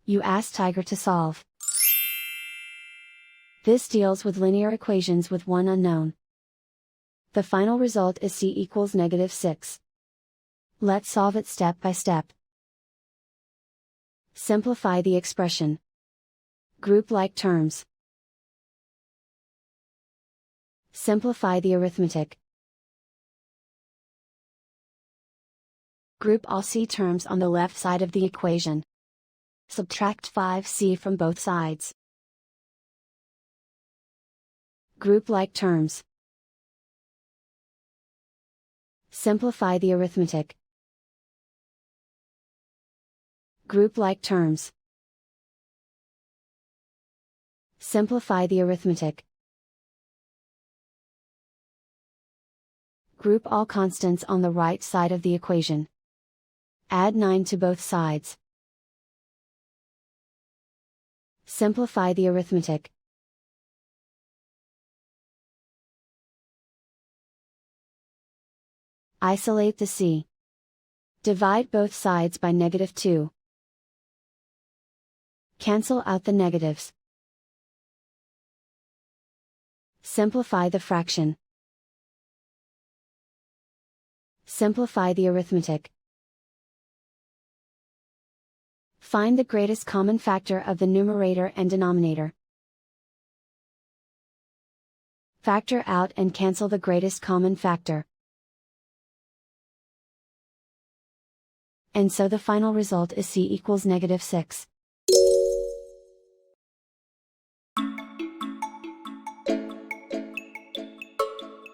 You ask Tiger to solve. This deals with linear equations with one unknown. The final result is c equals -6. Let's solve it step by step. Simplify the expression. Group like terms. Simplify the arithmetic. Group all c terms on the left side of the equation. Subtract 5c from both sides. Group like terms. Simplify the arithmetic. Group like terms. Simplify the arithmetic. Group all constants on the right side of the equation. Add 9 to both sides. Simplify the arithmetic. Isolate the c. Divide both sides by -2. Cancel out the negatives. Simplify the fraction. Simplify the arithmetic. Find the greatest common factor of the numerator and denominator. Factor out and cancel the greatest common factor. And so the final result is c equals -6.